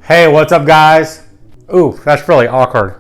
Hey, what's up, guys? Ooh, that's really awkward.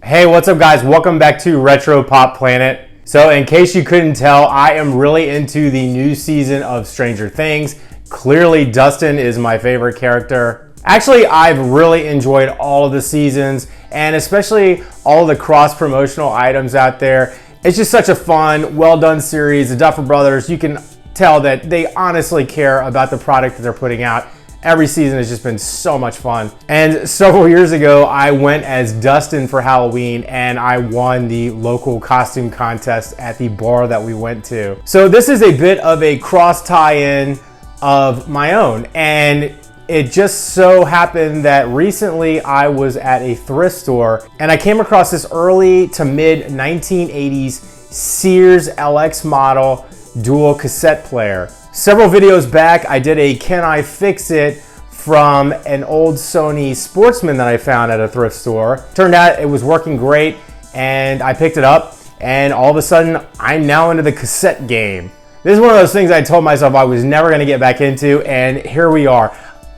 Hey, what's up, guys? Welcome back to Retro Pop Planet. So, in case you couldn't tell, I am really into the new season of Stranger Things. Clearly, Dustin is my favorite character. Actually, I've really enjoyed all of the seasons, and especially all of the cross-promotional items out there. It's just such a fun, well-done series. The Duffer Brothers, you can tell that they honestly care about the product that they're putting out. Every season has just been so much fun. And several years ago, I went as Dustin for Halloween and I won the local costume contest at the bar that we went to. So this is a bit of a cross tie-in of my own. And it just so happened that recently I was at a thrift store and I came across this early to mid 1980s Sears LXI Model Dual Cassette player. Several videos back, I did a Can I Fix It from an old Sony Sportsman that I found at a thrift store. Turned out it was working great and I picked it up and all of a sudden I'm now into the cassette game. This is one of those things I told myself I was never gonna get back into, and here we are.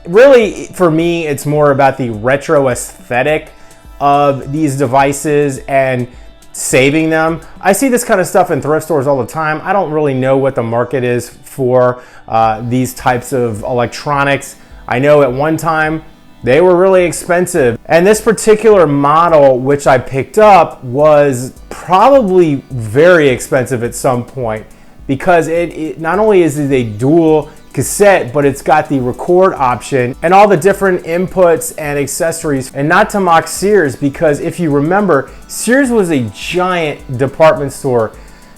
Really, for me, it's more about the retro aesthetic of these devices and saving them. I see this kind of stuff in thrift stores all the time. I don't really know what the market is for these types of electronics. I know at one time they were really expensive, and this particular model which I picked up was probably very expensive at some point, because it not only is it a dual cassette, but it's got the record option and all the different inputs and accessories. And not to mock Sears, because if you remember, Sears was a giant department store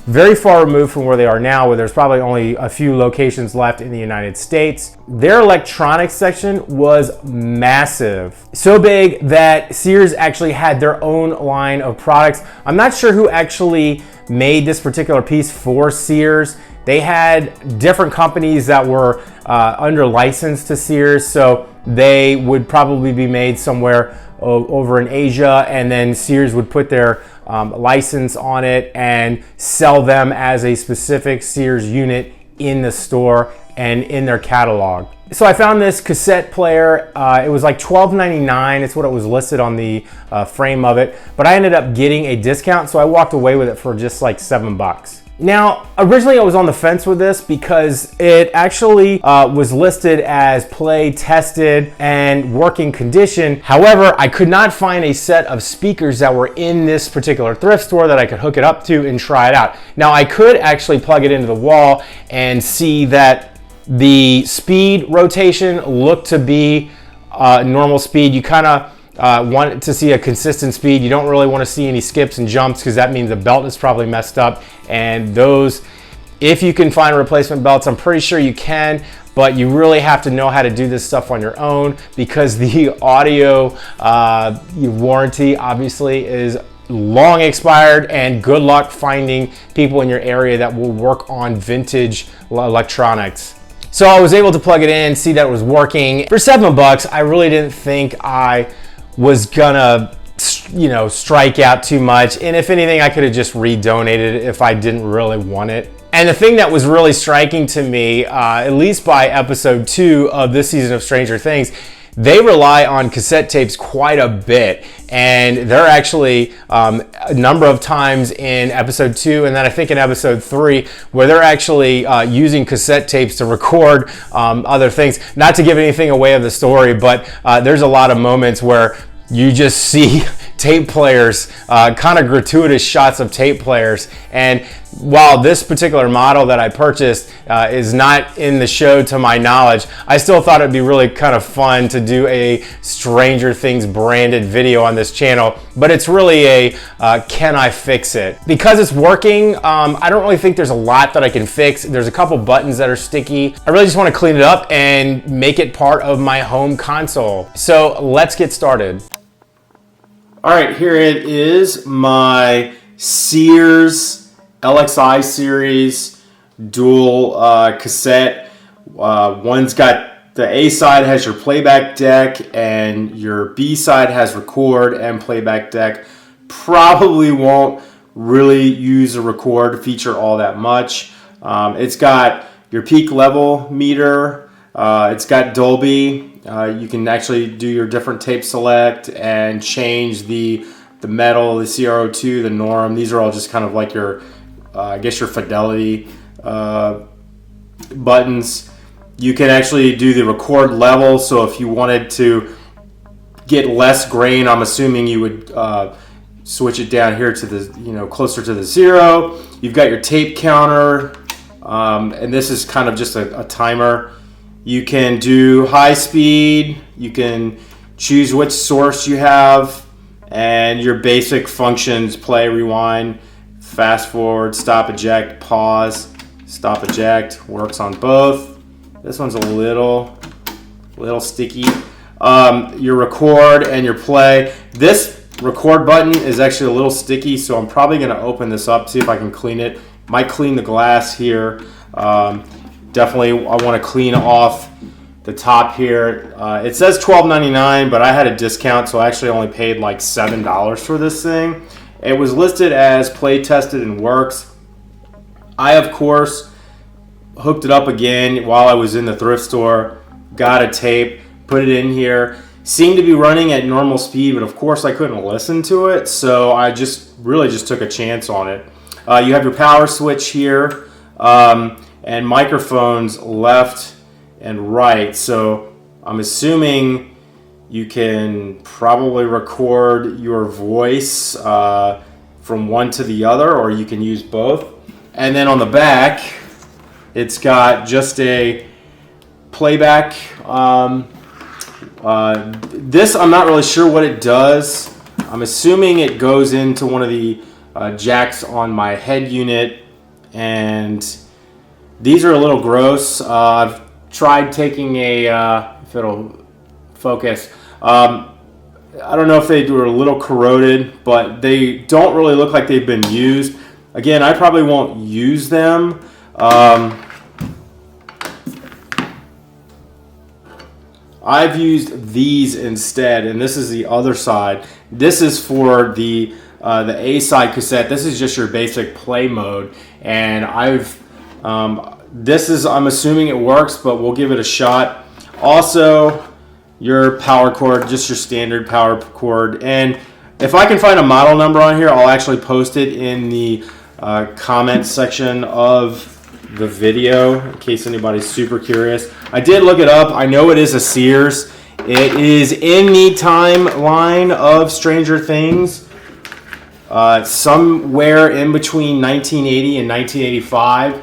very far removed from where they are now, where there's probably only a few locations left in the United States. Their electronics section was massive. So big that Sears actually had their own line of products. I'm not sure who actually made this particular piece for Sears. They had different companies that were under license to Sears, so they would probably be made somewhere over in Asia, and then Sears would put their license on it and sell them as a specific Sears unit in the store and in their catalog. So I found this cassette player. It was like $12.99. It's what it was listed on the frame of it, but I ended up getting a discount, so I walked away with it for just like $7. Now, originally I was on the fence with this because it actually was listed as play tested and working condition. However, I could not find a set of speakers that were in this particular thrift store that I could hook it up to and try it out. Now, I could actually plug it into the wall and see that the speed rotation looked to be normal speed. You kind of want to see a consistent speed. You don't really want to see any skips and jumps, because that means the belt is probably messed up. And those, if you can find replacement belts, I'm pretty sure you can, but you really have to know how to do this stuff on your own, because the audio warranty obviously is long expired, and good luck finding people in your area that will work on vintage electronics. So I was able to plug it in, see that it was working. For $7, I really didn't think I was gonna, strike out too much. And if anything, I could have just redonated it if I didn't really want it. And the thing that was really striking to me, at least by episode 2 of this season of Stranger Things, they rely on cassette tapes quite a bit. And they're actually a number of times in episode 2, and then I think in episode 3, where they're actually using cassette tapes to record other things. Not to give anything away of the story, but there's a lot of moments where you just see tape players, kind of gratuitous shots of tape players. And while this particular model that I purchased is not in the show to my knowledge, I still thought it'd be really kind of fun to do a Stranger Things branded video on this channel. But it's really a can I fix it? Because it's working, I don't really think there's a lot that I can fix. There's a couple buttons that are sticky. I really just want to clean it up and make it part of my home console. So let's get started. All right, here it is, my Sears LXI Series dual cassette. One's got the A side has your playback deck, and your B side has record and playback deck. Probably won't really use the record feature all that much. It's got your peak level meter, It's got Dolby. You can actually do your different tape select and change the metal, the CR02, the norm. These are all just kind of like your, I guess your fidelity buttons. You can actually do the record level. So if you wanted to get less grain, I'm assuming you would switch it down here to the, closer to the 0. You've got your tape counter, and this is kind of just a timer. You can do high speed. You can choose which source you have, and your basic functions: play, rewind, fast forward, stop, eject, pause. Stop, eject works on both. This one's a little sticky. Your record and your play. This record button is actually a little sticky, so I'm probably going to open this up, see if I can clean it. Might clean the glass here. Definitely I want to clean off the top here. It says $12.99, but I had a discount, so I actually only paid like $7 for this thing. It was listed as play tested and works. I, of course, hooked it up again while I was in the thrift store, got a tape, put it in here. Seemed to be running at normal speed, but of course I couldn't listen to it, so I really just took a chance on it. You have your power switch here, and microphones left and right, so I'm assuming you can probably record your voice from one to the other, or you can use both. And then on the back, it's got just a playback. This, I'm not really sure what it does. I'm assuming it goes into one of the jacks on my head unit, and these are a little gross. I've tried taking if it'll focus. I don't know if they were a little corroded, but they don't really look like they've been used. Again, I probably won't use them. I've used these instead, and this is the other side. This is for the A side cassette. This is just your basic play mode, and I'm assuming it works, but we'll give it a shot. Also, your power cord, just your standard power cord, and if I can find a model number on here, I'll actually post it in the comment section of the video in case anybody's super curious. I did look it up. I know it is a Sears. It is in the timeline of Stranger Things, somewhere in between 1980 and 1985.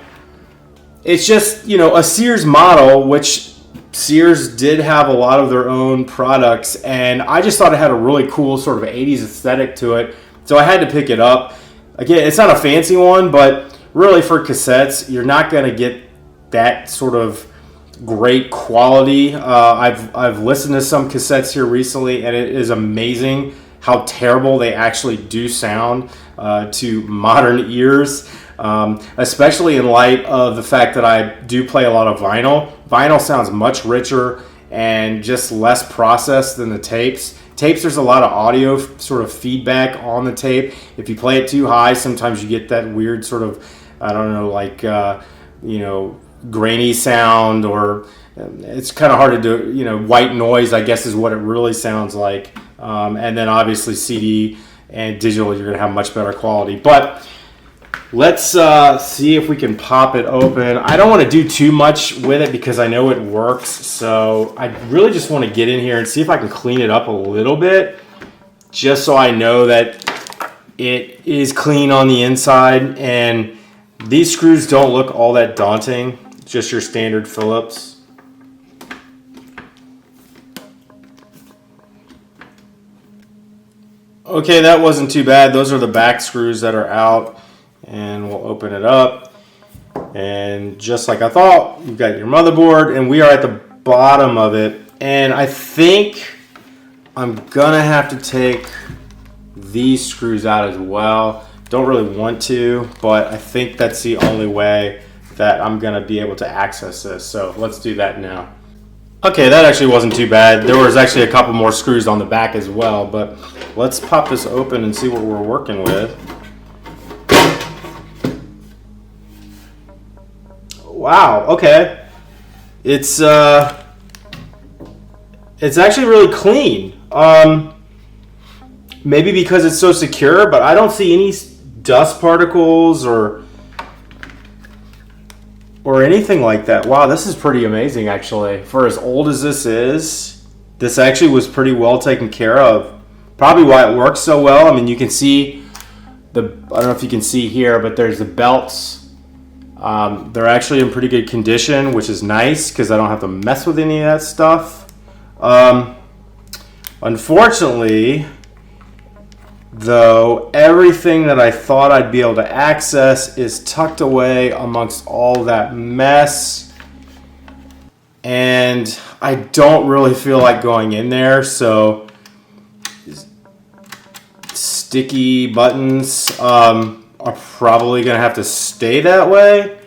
It's just, a Sears model, which Sears did have a lot of their own products, and I just thought it had a really cool sort of 80s aesthetic to it, so I had to pick it up. Again, it's not a fancy one, but really for cassettes, you're not going to get that sort of great quality. I've listened to some cassettes here recently, and it is amazing how terrible they actually do sound to modern ears, especially in light of the fact that I do play a lot of vinyl. Vinyl sounds much richer and just less processed than the tapes. Tapes, there's a lot of audio sort of feedback on the tape. If you play it too high, sometimes you get that weird sort of, I don't know, like, grainy sound, or it's kind of hard to do, white noise, I guess, is what it really sounds like. And then obviously CD and digital, you're going to have much better quality. But let's see if we can pop it open. I don't want to do too much with it because I know it works. So I really just want to get in here and see if I can clean it up a little bit, just so I know that it is clean on the inside. And these screws don't look all that daunting. Just your standard Phillips. Okay, that wasn't too bad. Those are the back screws that are out. And we'll open it up. And just like I thought, you've got your motherboard, and we are at the bottom of it. And I think I'm gonna have to take these screws out as well. Don't really want to, but I think that's the only way that I'm gonna be able to access this. So let's do that now. Okay, that actually wasn't too bad. There was actually a couple more screws on the back as well, but let's pop this open and see what we're working with. Wow, okay. It's actually really clean. Maybe because it's so secure, but I don't see any dust particles or anything like that. Wow, this is pretty amazing actually. For as old as this is, this actually was pretty well taken care of. Probably why it works so well. I mean, you can see I don't know if you can see here, but there's the belts. They're actually in pretty good condition, which is nice because I don't have to mess with any of that stuff. Unfortunately, though, everything that I thought I'd be able to access is tucked away amongst all that mess. And I don't really feel like going in there, so sticky buttons are probably going to have to stay that way.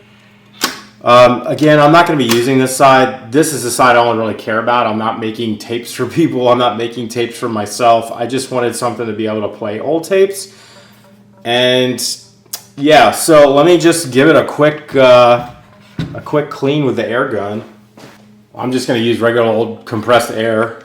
Again, I'm not going to be using this side. This is the side I don't really care about. I'm not making tapes for people. I'm not making tapes for myself. I just wanted something to be able to play old tapes. And yeah, so let me just give it a quick clean with the air gun. I'm just going to use regular old compressed air.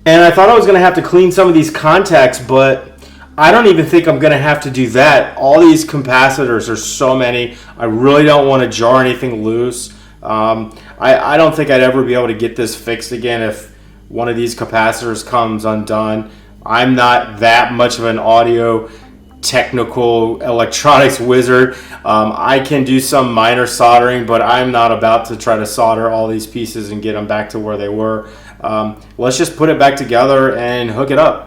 And I thought I was going to have to clean some of these contacts, but I don't even think I'm going to have to do that. All these capacitors are so many. I really don't want to jar anything loose. I don't think I'd ever be able to get this fixed again if one of these capacitors comes undone. I'm not that much of an audio technical electronics wizard. I can do some minor soldering, but I'm not about to try to solder all these pieces and get them back to where they were. Let's just put it back together and hook it up.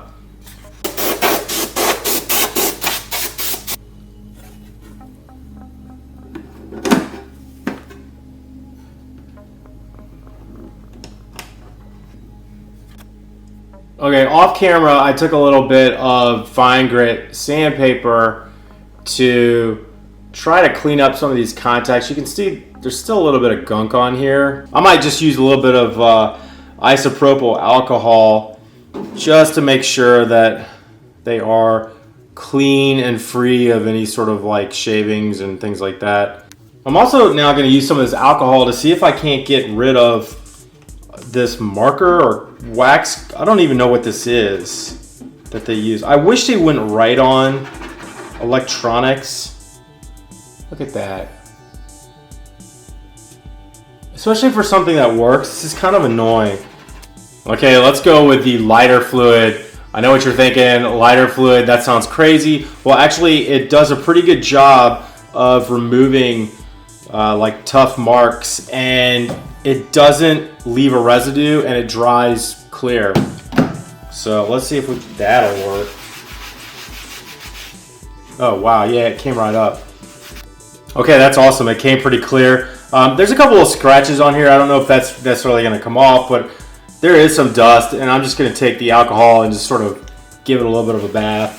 Okay, off camera, I took a little bit of fine grit sandpaper to try to clean up some of these contacts. You can see there's still a little bit of gunk on here. I might just use a little bit of isopropyl alcohol just to make sure that they are clean and free of any sort of like shavings and things like that. I'm also now going to use some of this alcohol to see if I can't get rid of this marker or wax. I don't even know what this is that they use. I wish they went right on electronics. Look at that. Especially for something that works. This is kind of annoying. Okay, let's go with the lighter fluid. I know what you're thinking, lighter fluid, that sounds crazy. Well, actually, it does a pretty good job of removing like tough marks, and it doesn't leave a residue, and it dries clear. So let's see if that'll work. Oh wow, yeah, it came right up. Okay, that's awesome. It came pretty clear. There's a couple of scratches on here. I don't know if that's necessarily going to come off, but there is some dust, and I'm just going to take the alcohol and just sort of give it a little bit of a bath.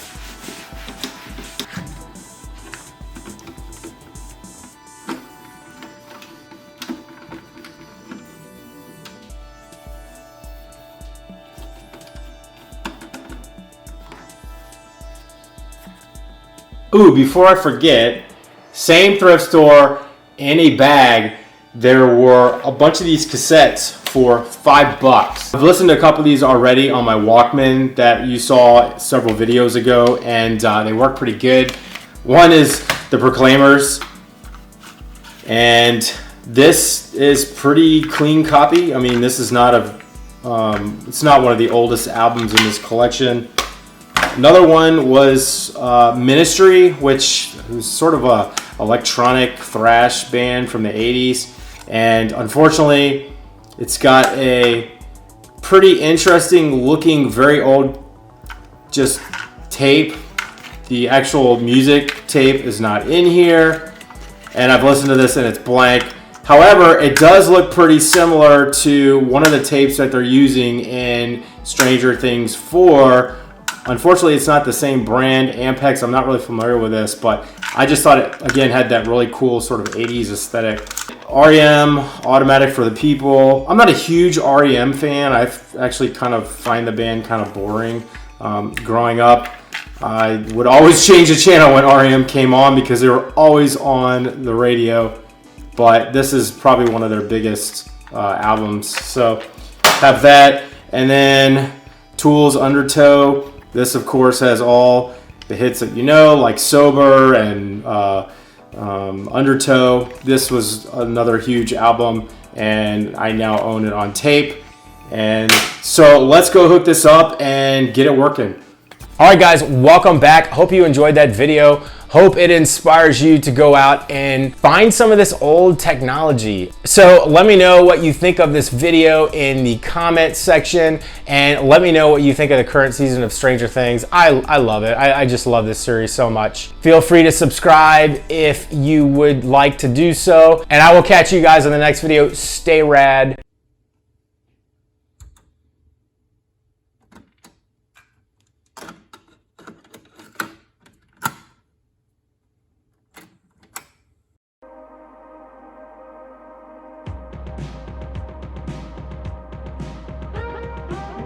Ooh, before I forget, same thrift store, in a bag, there were a bunch of these cassettes for $5. I've listened to a couple of these already on my Walkman that you saw several videos ago, and they work pretty good. One is the Proclaimers, and this is pretty clean copy. I mean, this is not it's not one of the oldest albums in this collection. Another one was Ministry, which was sort of a electronic thrash band from the 80s. And unfortunately, it's got a pretty interesting looking, very old just tape. The actual music tape is not in here. And I've listened to this and it's blank. However, it does look pretty similar to one of the tapes that they're using in Stranger Things 4, Unfortunately, it's not the same brand, Ampex. I'm not really familiar with this, but I just thought it, again, had that really cool sort of 80s aesthetic. REM, Automatic for the People. I'm not a huge REM fan. I actually kind of find the band kind of boring. Growing up, I would always change the channel when REM came on because they were always on the radio. But this is probably one of their biggest albums. So have that. And then Tool's Undertow. This, of course, has all the hits that you know, like Sober and Undertow. This was another huge album, and I now own it on tape. And so let's go hook this up and get it working. All right, guys, welcome back. Hope you enjoyed that video. Hope it inspires you to go out and find some of this old technology. So let me know what you think of this video in the comment section, and let me know what you think of the current season of Stranger Things. I love it. I just love this series so much. Feel free to subscribe if you would like to do so, and I will catch you guys in the next video. Stay rad.